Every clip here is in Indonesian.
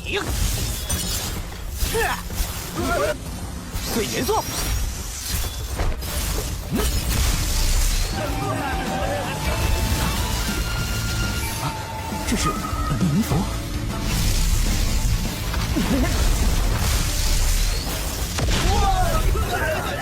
碎元素。这是本命灵符。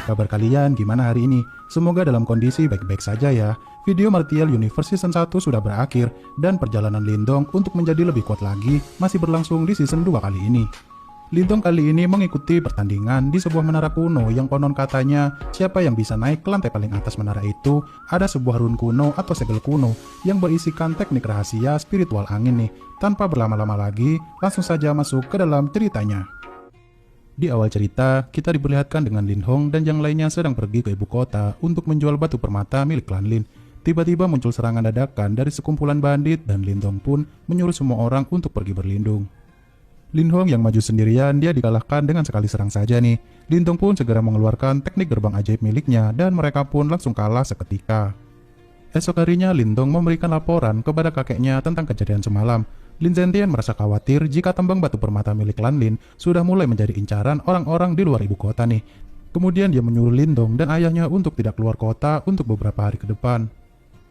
Kabar kalian gimana hari ini? Semoga dalam kondisi baik-baik saja ya. Video Martial Universe Season 1 sudah berakhir, dan perjalanan Lindong untuk menjadi lebih kuat lagi masih berlangsung di Season 2 kali ini. Lindong kali ini mengikuti pertandingan di sebuah menara kuno yang konon katanya siapa yang bisa naik ke lantai paling atas menara itu ada sebuah rune kuno atau segel kuno yang berisikan teknik rahasia spiritual angin nih. Tanpa berlama-lama lagi, langsung saja masuk ke dalam ceritanya. Di awal cerita, kita diperlihatkan dengan Lin Hong dan yang lainnya sedang pergi ke ibu kota untuk menjual batu permata milik klan Lin. Tiba-tiba muncul serangan dadakan dari sekumpulan bandit dan Lindong pun menyuruh semua orang untuk pergi berlindung. Lin Hong yang maju sendirian, dia dikalahkan dengan sekali serang saja nih. Lindong pun segera mengeluarkan teknik gerbang ajaib miliknya dan mereka pun langsung kalah seketika. Esok harinya Lindong memberikan laporan kepada kakeknya tentang kejadian semalam. Lin Zentian merasa khawatir jika tambang batu permata milik klan Lin sudah mulai menjadi incaran orang-orang di luar ibu kota nih. Kemudian dia menyuruh Lindong dan ayahnya untuk tidak keluar kota untuk beberapa hari ke depan.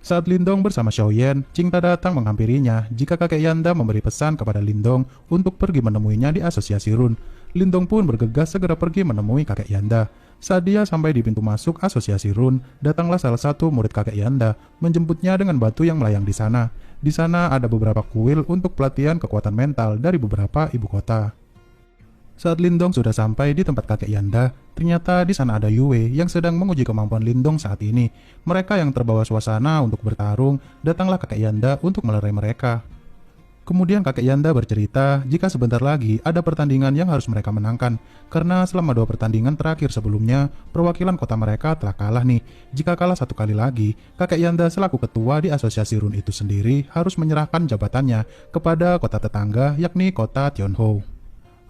Saat Lindong bersama Xiaoyan, Qingta datang menghampirinya jika kakek Yanda memberi pesan kepada Lindong untuk pergi menemuinya di asosiasi Run. Lindong pun bergegas segera pergi menemui kakek Yanda. Saat dia sampai di pintu masuk asosiasi Run, datanglah salah satu murid kakek Yanda menjemputnya dengan batu yang melayang di sana. Di sana ada beberapa kuil untuk pelatihan kekuatan mental dari beberapa ibu kota. Saat Lindong sudah sampai di tempat kakek Yanda, ternyata di sana ada Yue yang sedang menguji kemampuan Lindong saat ini. Mereka yang terbawa suasana untuk bertarung, datanglah kakek Yanda untuk melerai mereka. Kemudian kakek Yanda bercerita jika sebentar lagi ada pertandingan yang harus mereka menangkan, karena selama 2 pertandingan terakhir sebelumnya, perwakilan kota mereka telah kalah nih. Jika kalah 1 kali lagi, kakek Yanda selaku ketua di asosiasi Run itu sendiri harus menyerahkan jabatannya kepada kota tetangga yakni kota Tianhou.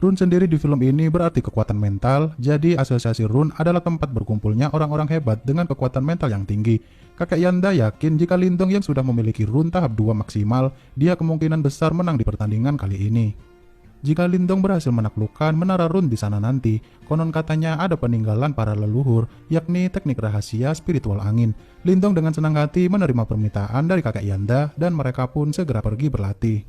Run sendiri di film ini berarti kekuatan mental, jadi asosiasi Run adalah tempat berkumpulnya orang-orang hebat dengan kekuatan mental yang tinggi. Kakek Yanda yakin jika Lindong yang sudah memiliki Run tahap 2 maksimal, dia kemungkinan besar menang di pertandingan kali ini. Jika Lindong berhasil menaklukkan menara Run di sana nanti, konon katanya ada peninggalan para leluhur, yakni teknik rahasia spiritual angin. Lindong dengan senang hati menerima permintaan dari kakek Yanda dan mereka pun segera pergi berlatih.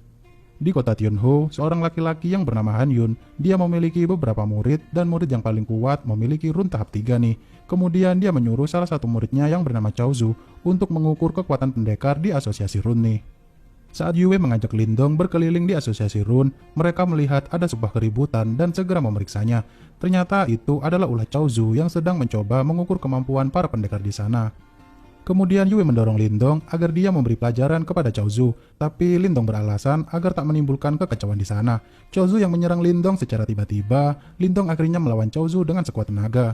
Di kota Tianhou, seorang laki-laki yang bernama Han Yun, dia memiliki beberapa murid dan murid yang paling kuat memiliki Run tahap 3 nih. Kemudian dia menyuruh salah satu muridnya yang bernama Cao Zhu untuk mengukur kekuatan pendekar di asosiasi Run nih. Saat Yue mengajak Lindong berkeliling di asosiasi Run, mereka melihat ada sebuah keributan dan segera memeriksanya. Ternyata itu adalah ulah Cao Zhu yang sedang mencoba mengukur kemampuan para pendekar di sana. Kemudian Yue mendorong Lindong agar dia memberi pelajaran kepada Cao Zhu, tapi Lindong beralasan agar tak menimbulkan kekacauan di sana. Cao Zhu yang menyerang Lindong secara tiba-tiba, Lindong akhirnya melawan Cao Zhu dengan sekuat tenaga.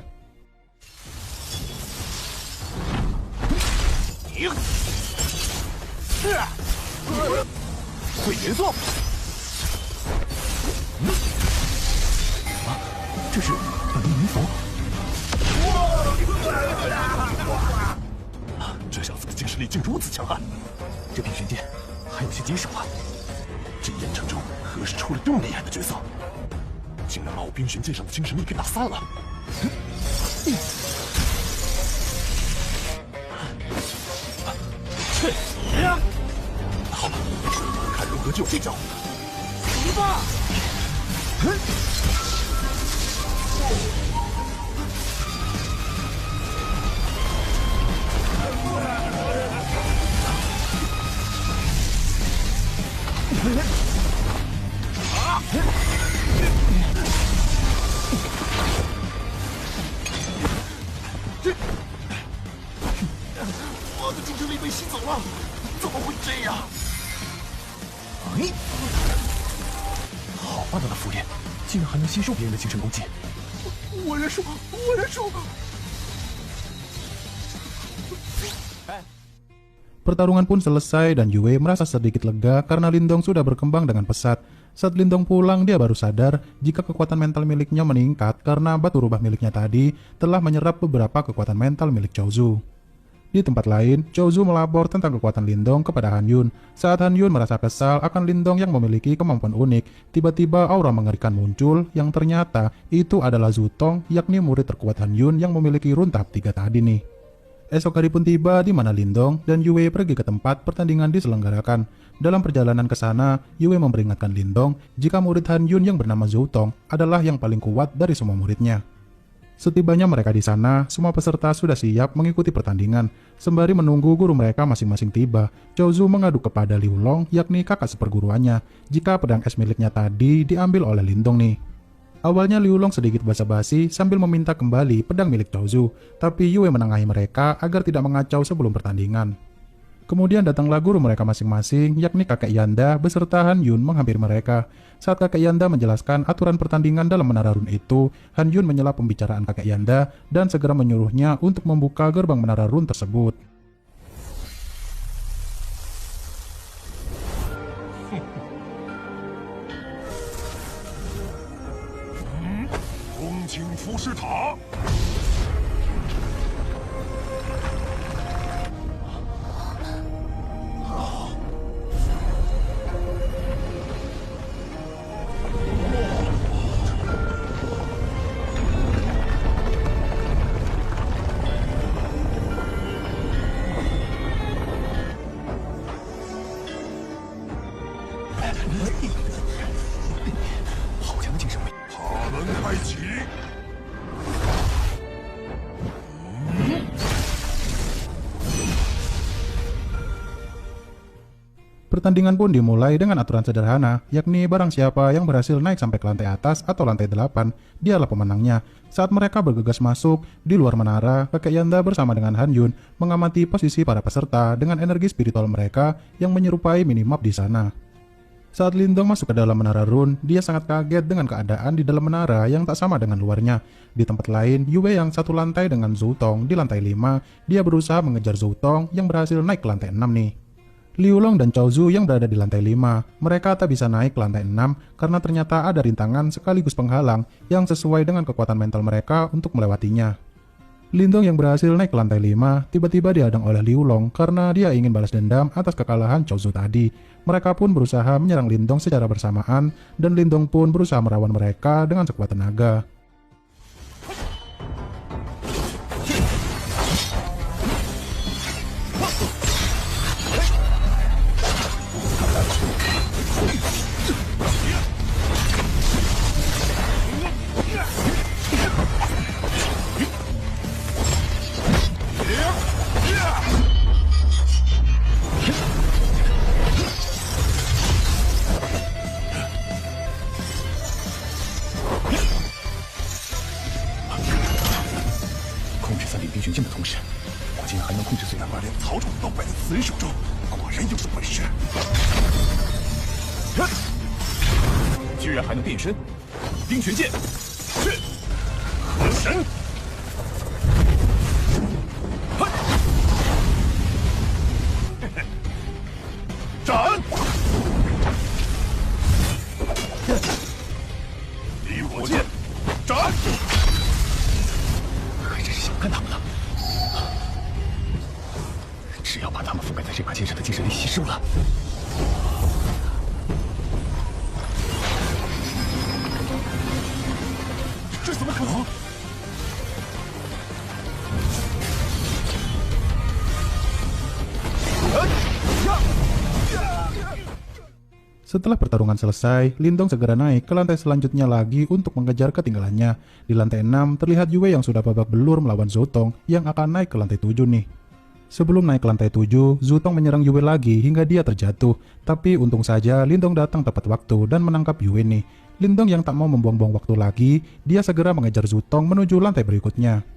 这小子的精神力竟如此强悍，这冰玄剑还有些棘手啊！这燕城中何时出了这么厉害的角色？竟然把我冰玄剑上的精神力给打散了！去！好，看如何救这招！行吧！我的精神力被吸走了，怎么会这样？好霸道的符焰，竟然还能吸收别人的精神攻击！我认输，我认输！ Pertarungan pun selesai dan Yue merasa sedikit lega karena Lindong sudah berkembang dengan pesat. Saat Lindong pulang, dia baru sadar jika kekuatan mental miliknya meningkat karena batu rubah miliknya tadi telah menyerap beberapa kekuatan mental milik Cao Zhu. Di tempat lain, Zhou Zu melapor tentang kekuatan Lindong kepada Han Yun. Saat Han Yun merasa kesal akan Lindong yang memiliki kemampuan unik, tiba-tiba aura mengerikan muncul yang ternyata itu adalah Zhu Tong, yakni murid terkuat Han Yun yang memiliki rune tahap 3 tadi nih. Esok hari pun tiba di mana Lindong dan Yue pergi ke tempat pertandingan diselenggarakan. Dalam perjalanan ke sana, Yue memperingatkan Lindong jika murid Han Yun yang bernama Zhu Tong adalah yang paling kuat dari semua muridnya. Setibanya mereka di sana, semua peserta sudah siap mengikuti pertandingan. Sembari menunggu guru mereka masing-masing tiba, Zhou Zu mengadu kepada Liu Long, yakni kakak seperguruannya, jika pedang es miliknya tadi diambil oleh Lindong nih. Awalnya Liu Long sedikit basa-basi sambil meminta kembali pedang milik Zhou Zu, tapi Yue menengahi mereka agar tidak mengacau sebelum pertandingan. Kemudian datanglah guru mereka masing-masing, yakni kakek Yanda beserta Han Yun menghampiri mereka. Saat kakek Yanda menjelaskan aturan pertandingan dalam menara rune itu, Han Yun menyela pembicaraan kakek Yanda dan segera menyuruhnya untuk membuka gerbang menara rune tersebut. Pertandingan pun dimulai dengan aturan sederhana, yakni barang siapa yang berhasil naik sampai ke lantai atas atau lantai 8, dialah pemenangnya. Saat mereka bergegas masuk, di luar menara, kakek Yanda bersama dengan Han Yun mengamati posisi para peserta dengan energi spiritual mereka yang menyerupai minimap di sana. Saat Lindong masuk ke dalam menara rune, dia sangat kaget dengan keadaan di dalam menara yang tak sama dengan luarnya. Di tempat lain, Yue yang satu lantai dengan Zhu Tong di lantai 5, dia berusaha mengejar Zhu Tong yang berhasil naik ke lantai 6 nih. Liu Long dan Zhou Zu yang berada di lantai 5, mereka tak bisa naik ke lantai 6 karena ternyata ada rintangan sekaligus penghalang yang sesuai dengan kekuatan mental mereka untuk melewatinya. Lindong yang berhasil naik ke lantai 5 tiba-tiba dihadang oleh Liu Long karena dia ingin balas dendam atas kekalahan Zhou Zu tadi. Mereka pun berusaha menyerang Lindong secara bersamaan dan Lindong pun berusaha merawan mereka dengan sekuat tenaga. Setelah pertarungan selesai, Lindong segera naik ke lantai selanjutnya lagi untuk mengejar ketinggalannya. Di lantai 6, terlihat Yue yang sudah babak belur melawan Zhu Tong yang akan naik ke lantai 7 nih. Sebelum naik ke lantai 7, Zhu Tong menyerang Yue lagi hingga dia terjatuh. Tapi untung saja Lindong datang tepat waktu dan menangkap Yue nih. Lindong yang tak mau membuang-buang waktu lagi, dia segera mengejar Zhu Tong menuju lantai berikutnya.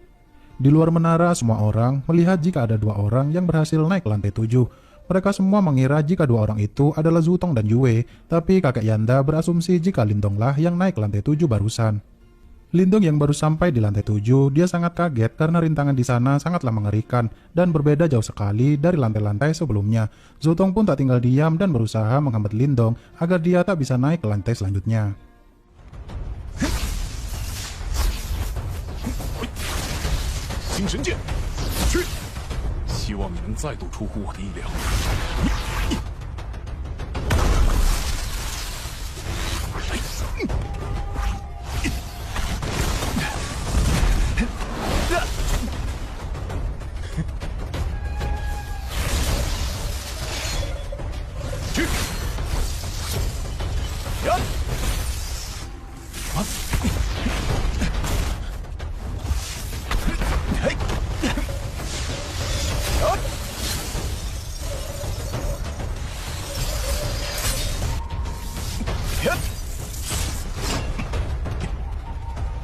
Di luar menara, semua orang melihat jika ada dua orang yang berhasil naik ke lantai 7. Mereka semua mengira jika dua orang itu adalah Zhu Tong dan Yue, tapi kakek Yanda berasumsi jika Lindonglah yang naik ke lantai 7 barusan. Lindong yang baru sampai di lantai 7, dia sangat kaget karena rintangan di sana sangatlah mengerikan dan berbeda jauh sekali dari lantai-lantai sebelumnya. Zhu Tong pun tak tinggal diam dan berusaha menghambat Lindong agar dia tak bisa naik ke lantai selanjutnya. 希望你能再度出乎我的意料。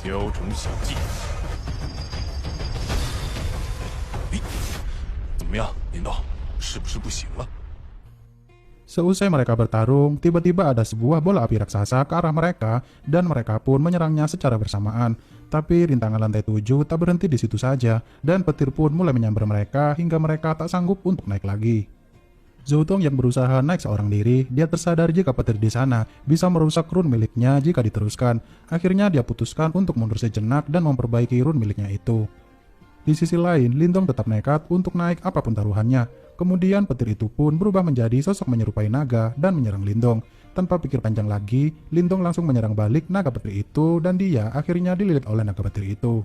雕虫小技，怎么样，林道，是不是不行了？ Seusai mereka bertarung, tiba-tiba ada sebuah bola api raksasa ke arah mereka dan mereka pun menyerangnya secara bersamaan. Tapi rintangan lantai 7 tak berhenti di situ saja dan petir pun mulai menyambar mereka hingga mereka tak sanggup untuk naik lagi. Zhou Tong yang berusaha naik seorang diri, dia tersadar jika petir di sana bisa merusak rune miliknya jika diteruskan. Akhirnya dia putuskan untuk mundur sejenak dan memperbaiki rune miliknya itu. Di sisi lain, Lindong tetap nekat untuk naik apapun taruhannya. Kemudian petir itu pun berubah menjadi sosok menyerupai naga dan menyerang Lindong. Tanpa pikir panjang lagi, Lindong langsung menyerang balik naga petir itu dan dia akhirnya dililit oleh naga petir itu.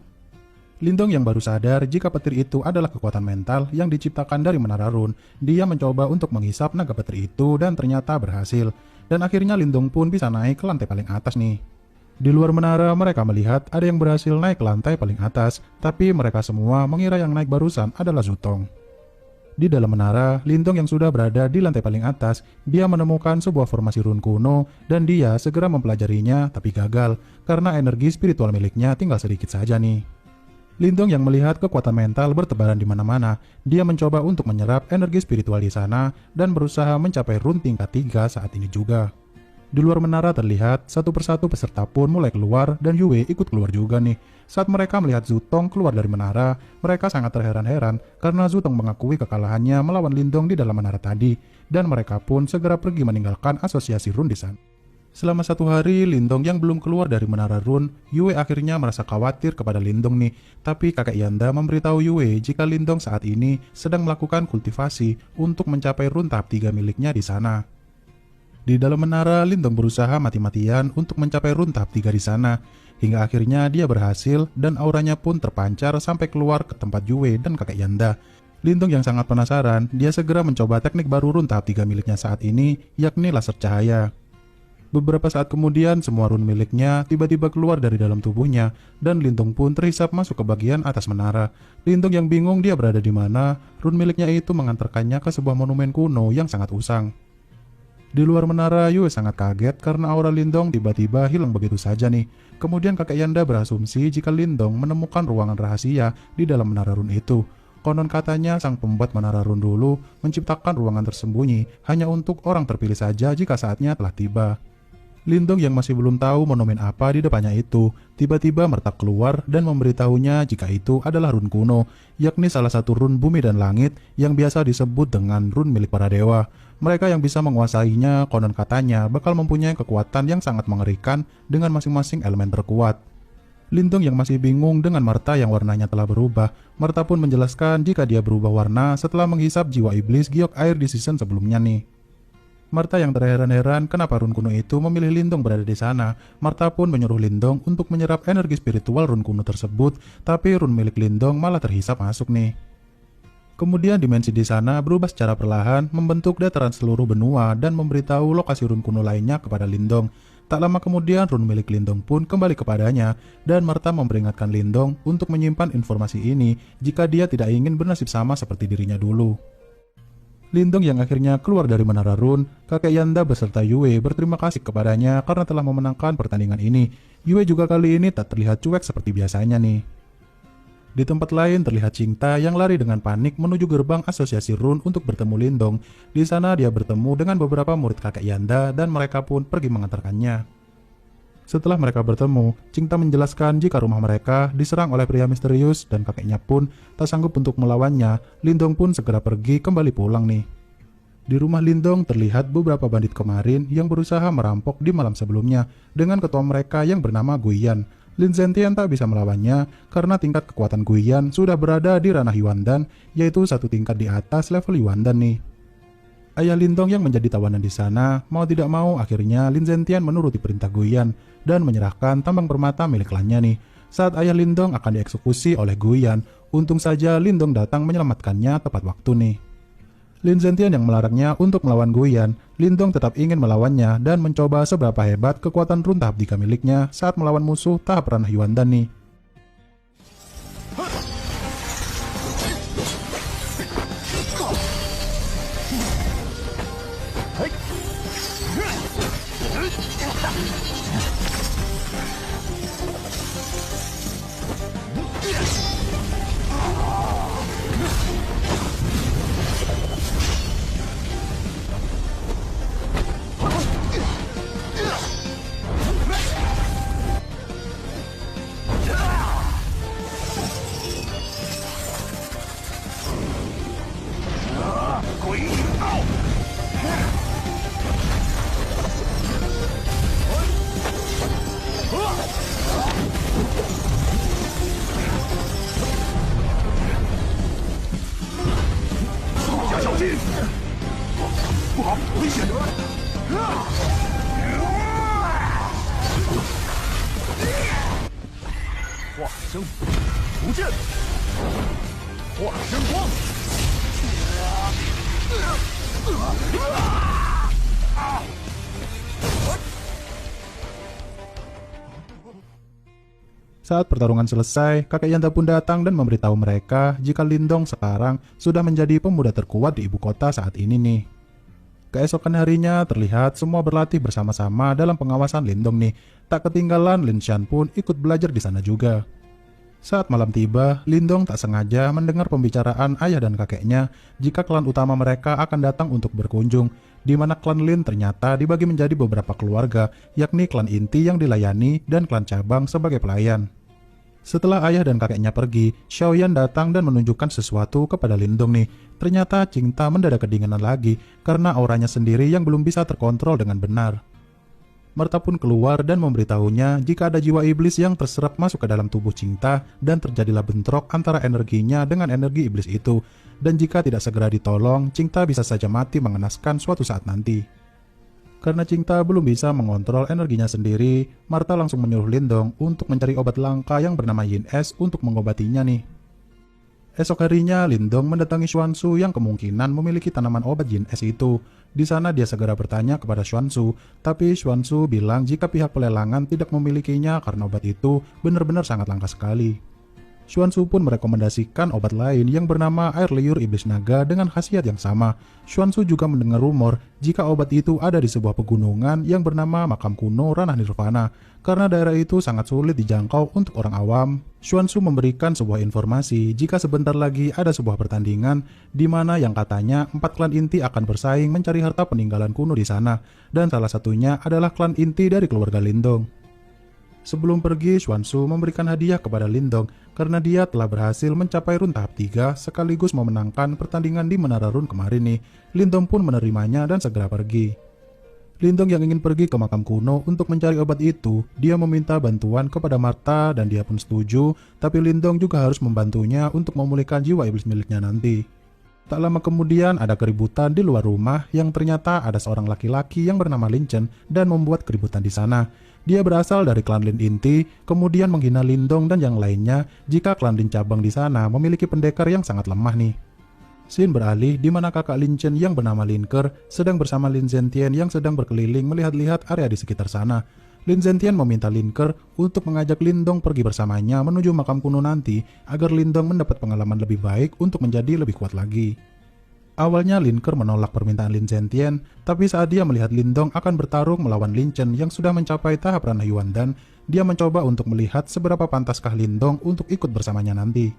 Lindong yang baru sadar jika petir itu adalah kekuatan mental yang diciptakan dari menara rune. Dia mencoba untuk menghisap naga petir itu dan ternyata berhasil. Dan akhirnya Lindong pun bisa naik ke lantai paling atas nih. Di luar menara mereka melihat ada yang berhasil naik ke lantai paling atas, tapi mereka semua mengira yang naik barusan adalah Zhou Tong. Di dalam menara, Lindong yang sudah berada di lantai paling atas, dia menemukan sebuah formasi rune kuno dan dia segera mempelajarinya tapi gagal karena energi spiritual miliknya tinggal sedikit saja nih. Lindong yang melihat kekuatan mental bertebaran di mana-mana, dia mencoba untuk menyerap energi spiritual di sana dan berusaha mencapai rune tingkat 3 saat ini juga. Di luar menara terlihat satu persatu peserta pun mulai keluar dan Yue ikut keluar juga nih. Saat mereka melihat Zhou Tong keluar dari menara, mereka sangat terheran-heran karena Zhou Tong mengakui kekalahannya melawan Lindong di dalam menara tadi dan mereka pun segera pergi meninggalkan asosiasi rune di sana. Selama 1 hari, Lindong yang belum keluar dari menara rune, Yue akhirnya merasa khawatir kepada Lindong nih. Tapi kakek Yanda memberitahu Yue jika Lindong saat ini sedang melakukan kultivasi untuk mencapai rune tahap 3 miliknya di sana. Di dalam menara, Lindong berusaha mati-matian untuk mencapai rune tahap 3 di sana. Hingga akhirnya dia berhasil dan auranya pun terpancar sampai keluar ke tempat Yue dan kakek Yanda. Lindong yang sangat penasaran, dia segera mencoba teknik baru rune tahap 3 miliknya saat ini, yakni laser cahaya. Beberapa saat kemudian, semua rune miliknya tiba-tiba keluar dari dalam tubuhnya, dan Lindong pun terhisap masuk ke bagian atas menara. Lindong yang bingung dia berada di mana, rune miliknya itu mengantarkannya ke sebuah monumen kuno yang sangat usang. Di luar menara, Yue sangat kaget karena aura Lindong tiba-tiba hilang begitu saja nih. Kemudian kakek Yanda berasumsi jika Lindong menemukan ruangan rahasia di dalam menara rune itu. Konon katanya sang pembuat menara rune dulu menciptakan ruangan tersembunyi hanya untuk orang terpilih saja jika saatnya telah tiba. Lindong yang masih belum tahu monumen apa di depannya itu, tiba-tiba mertak keluar dan memberitahunya jika itu adalah rune kuno, yakni salah satu rune bumi dan langit yang biasa disebut dengan rune milik para dewa. Mereka yang bisa menguasainya konon katanya bakal mempunyai kekuatan yang sangat mengerikan dengan masing-masing elemen terkuat. Lindong yang masih bingung dengan Martha yang warnanya telah berubah, Martha pun menjelaskan jika dia berubah warna setelah menghisap jiwa iblis giok air di season sebelumnya nih. Martha yang terheran-heran kenapa rune kuno itu memilih Lindong berada di sana. Martha pun menyuruh Lindong untuk menyerap energi spiritual rune kuno tersebut, tapi rune milik Lindong malah terhisap masuk nih. Kemudian dimensi di sana berubah secara perlahan, membentuk dataran seluruh benua dan memberitahu lokasi rune kuno lainnya kepada Lindong. Tak lama kemudian rune milik Lindong pun kembali kepadanya, dan Martha memperingatkan Lindong untuk menyimpan informasi ini jika dia tidak ingin bernasib sama seperti dirinya dulu. Lindong yang akhirnya keluar dari menara rune, kakek Yanda beserta Yue berterima kasih kepadanya karena telah memenangkan pertandingan ini. Yue juga kali ini tak terlihat cuek seperti biasanya nih. Di tempat lain terlihat Cinta yang lari dengan panik menuju gerbang asosiasi rune untuk bertemu Lindong. Di sana dia bertemu dengan beberapa murid kakek Yanda dan mereka pun pergi mengantarkannya. Setelah mereka bertemu, Cinta menjelaskan jika rumah mereka diserang oleh pria misterius dan kakeknya pun tak sanggup untuk melawannya. Lindong pun segera pergi kembali pulang nih. Di rumah Lindong terlihat beberapa bandit kemarin yang berusaha merampok di malam sebelumnya dengan ketua mereka yang bernama Guiyan. Lin Zentian tak bisa melawannya karena tingkat kekuatan Guiyan sudah berada di ranah Yuandan, yaitu satu tingkat di atas level Yuandan nih. Ayah Lindong yang menjadi tawanan di sana, mau tidak mau akhirnya Lin Zentian menuruti perintah Guiyan dan menyerahkan tambang permata milik klannya nih. Saat ayah Lindong akan dieksekusi oleh Guiyan, untung saja Lindong datang menyelamatkannya tepat waktu nih. Lin Zentian yang melarangnya untuk melawan Guiyan, Lindong tetap ingin melawannya dan mencoba seberapa hebat kekuatan run tahap 3 miliknya saat melawan musuh tahap ranah Yuandan nih. Saat pertarungan selesai, kakek Yanda pun datang dan memberitahu mereka jika Lindong sekarang sudah menjadi pemuda terkuat di ibu kota saat ini nih. Keesokan harinya terlihat semua berlatih bersama-sama dalam pengawasan Lindong nih. Tak ketinggalan Lin Xian pun ikut belajar di sana juga. Saat malam tiba, Lindong tak sengaja mendengar pembicaraan ayah dan kakeknya jika klan utama mereka akan datang untuk berkunjung, di mana klan Lin ternyata dibagi menjadi beberapa keluarga, yakni klan inti yang dilayani dan klan cabang sebagai pelayan. Setelah ayah dan kakeknya pergi, Xiaoyan datang dan menunjukkan sesuatu kepada Lindong nih. Ternyata Qingta mendadak kedinginan lagi karena auranya sendiri yang belum bisa terkontrol dengan benar. Marta pun keluar dan memberitahunya jika ada jiwa iblis yang terserap masuk ke dalam tubuh Qingta dan terjadilah bentrok antara energinya dengan energi iblis itu. Dan jika tidak segera ditolong, Qingta bisa saja mati mengenaskan suatu saat nanti. Karena Qingta belum bisa mengontrol energinya sendiri, Marta langsung menyuruh Lindong untuk mencari obat langka yang bernama Yin Es untuk mengobatinya nih. Esok harinya, Lindong mendatangi Xuanzu yang kemungkinan memiliki tanaman obat Yin Es itu. Di sana dia segera bertanya kepada Xuanzu, tapi Xuanzu bilang jika pihak pelelangan tidak memilikinya karena obat itu benar-benar sangat langka sekali. Xuanzu pun merekomendasikan obat lain yang bernama air liur iblis naga dengan khasiat yang sama. Xuanzu juga mendengar rumor jika obat itu ada di sebuah pegunungan yang bernama Makam Kuno Ranah Nirvana. Karena daerah itu sangat sulit dijangkau untuk orang awam, Xuanzu memberikan sebuah informasi jika sebentar lagi ada sebuah pertandingan di mana yang katanya 4 klan inti akan bersaing mencari harta peninggalan kuno di sana, dan salah satunya adalah klan inti dari keluarga Lindong. Sebelum pergi, Xuanzu memberikan hadiah kepada Lindong karena dia telah berhasil mencapai run tahap 3 sekaligus memenangkan pertandingan di Menara Run kemarin nih. Lindong pun menerimanya dan segera pergi. Lindong yang ingin pergi ke makam kuno untuk mencari obat itu, dia meminta bantuan kepada Marta dan dia pun setuju, tapi Lindong juga harus membantunya untuk memulihkan jiwa iblis miliknya nanti. Tak lama kemudian ada keributan di luar rumah yang ternyata ada seorang laki-laki yang bernama Lin Chen dan membuat keributan di sana. Dia berasal dari klan Lin inti, kemudian menghina Lindong dan yang lainnya jika klan Lin cabang di sana memiliki pendekar yang sangat lemah nih. Scene beralih di mana kakak Lin Chen yang bernama Lin Ke sedang bersama Lin Zentian yang sedang berkeliling melihat-lihat area di sekitar sana. Lin Zentian meminta Lin Ke untuk mengajak Lindong pergi bersamanya menuju makam kuno nanti agar Lindong mendapat pengalaman lebih baik untuk menjadi lebih kuat lagi. Awalnya Lin Ke menolak permintaan Lin Zentian, tapi saat dia melihat Lindong akan bertarung melawan Lin Chen yang sudah mencapai tahap ranah Yuandan, dia mencoba untuk melihat seberapa pantaskah Lindong untuk ikut bersamanya nanti.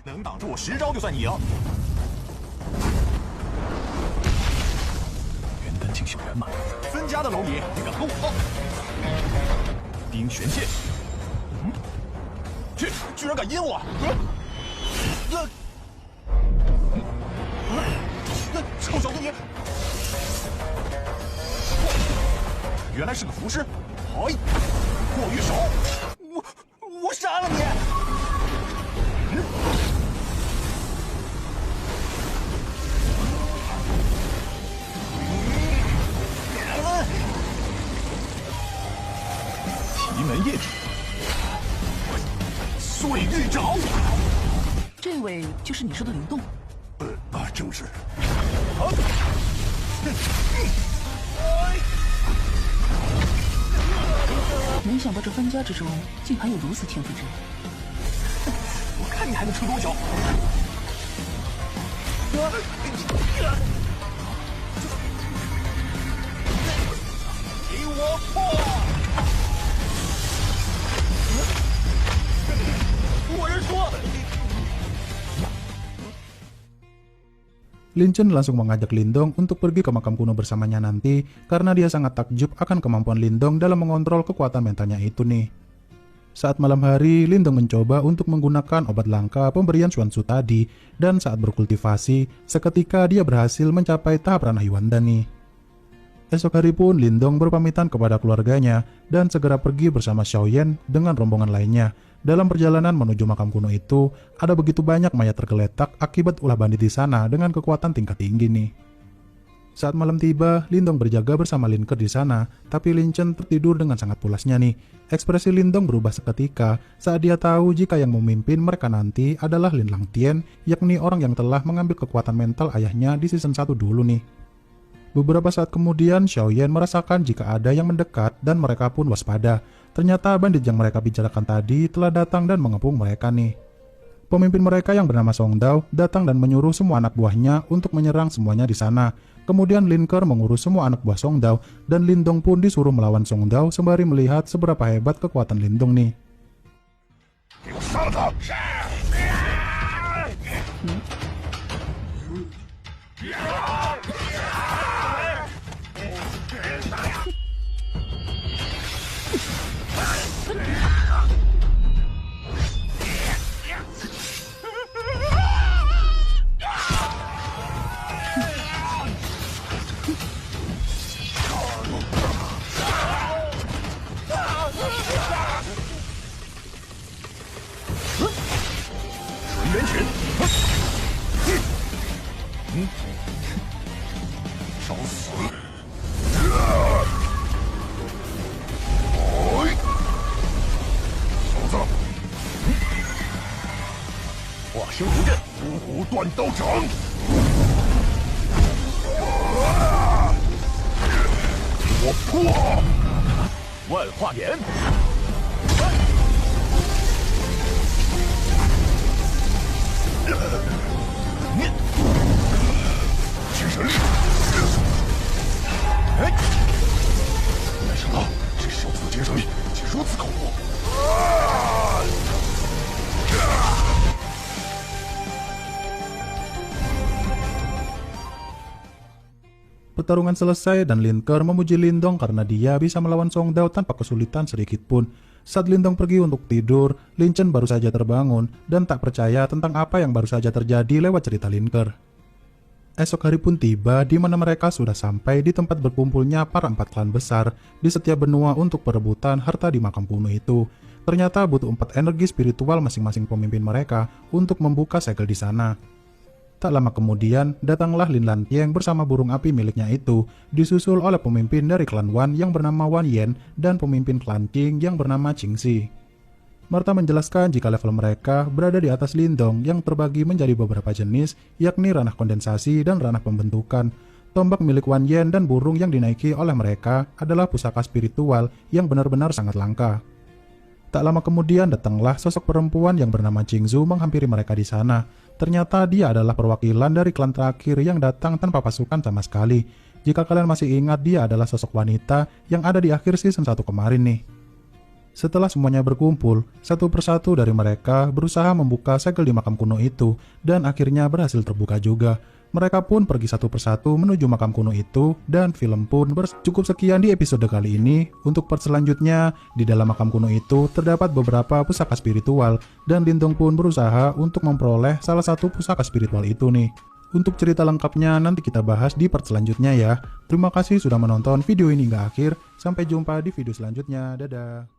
能挡住我10招就算你赢。元丹清秀圆满，分家的蝼蚁你敢跟我斗？冰玄剑，去，居然敢阴我！臭小子你！原来是个符师，好！过于手，我杀了你！奇门印，碎玉爪。这位就是你说的灵动。正是。没想到这分家之中竟还有如此天赋之人。我看你还能撑多久？给我破！我是说。Lin Chen langsung mengajak Lindong untuk pergi ke makam kuno bersamanya nanti karena dia sangat takjub akan kemampuan Lindong dalam mengontrol kekuatan mentalnya itu nih. Saat malam hari, Lindong mencoba untuk menggunakan obat langka pemberian Xuanzu tadi dan saat berkultivasi, seketika dia berhasil mencapai tahap ranah Yuanda nih. Esok hari pun Lindong berpamitan kepada keluarganya dan segera pergi bersama Xiaoyan dengan rombongan lainnya. Dalam perjalanan menuju makam kuno itu, ada begitu banyak mayat tergeletak akibat ulah bandit di sana dengan kekuatan tingkat tinggi nih. Saat malam tiba, Lindong berjaga bersama Lin Ke di sana, tapi Lin Chen tertidur dengan sangat pulasnya nih. Ekspresi Lindong berubah seketika saat dia tahu jika yang memimpin mereka nanti adalah Lin Langtian, yakni orang yang telah mengambil kekuatan mental ayahnya di season 1 dulu nih. Beberapa saat kemudian, Xiaoyan merasakan jika ada yang mendekat dan mereka pun waspada. Ternyata bandit yang mereka bicarakan tadi telah datang dan mengepung mereka nih. Pemimpin mereka yang bernama Song Dao datang dan menyuruh semua anak buahnya untuk menyerang semuanya di sana. Kemudian Lin Ke mengurus semua anak buah Song Dao dan Lindong pun disuruh melawan Song Dao sembari melihat seberapa hebat kekuatan Lindong nih.化生符阵，五虎断刀掌。我破！万化眼。精神力。没想到这小子的精神力竟如此恐怖。Pertarungan selesai dan Lin Ke memuji Lindong karena dia bisa melawan Song Dao tanpa kesulitan sedikit pun. Saat Lindong pergi untuk tidur, Lin Chen baru saja terbangun dan tak percaya tentang apa yang baru saja terjadi lewat cerita Lin Ke. Esok hari pun tiba di mana mereka sudah sampai di tempat berkumpulnya para 4 klan besar di setiap benua untuk perebutan harta di makam kuno itu. Ternyata butuh 4 energi spiritual masing-masing pemimpin mereka untuk membuka segel di sana. Tak lama kemudian, datanglah Lin Lantian bersama burung api miliknya itu, disusul oleh pemimpin dari klan Wan yang bernama Wan Yen dan pemimpin klan Qing yang bernama Qing Si. Martha menjelaskan jika level mereka berada di atas Lindong yang terbagi menjadi beberapa jenis, yakni ranah kondensasi dan ranah pembentukan. Tombak milik Wan Yen dan burung yang dinaiki oleh mereka adalah pusaka spiritual yang benar-benar sangat langka. Tak lama kemudian datanglah sosok perempuan yang bernama Qingzu menghampiri mereka di sana. Ternyata dia adalah perwakilan dari klan terakhir yang datang tanpa pasukan sama sekali. Jika kalian masih ingat, dia adalah sosok wanita yang ada di akhir season 1 kemarin nih. Setelah semuanya berkumpul, satu persatu dari mereka berusaha membuka segel di makam kuno itu dan akhirnya berhasil terbuka juga. Mereka pun pergi satu persatu menuju makam kuno itu dan film pun cukup sekian di episode kali ini. Untuk part selanjutnya, di dalam makam kuno itu terdapat beberapa pusaka spiritual dan Lindong pun berusaha untuk memperoleh salah satu pusaka spiritual itu nih. Untuk cerita lengkapnya nanti kita bahas di part selanjutnya ya. Terima kasih sudah menonton video ini hingga akhir. Sampai jumpa di video selanjutnya. Dadah.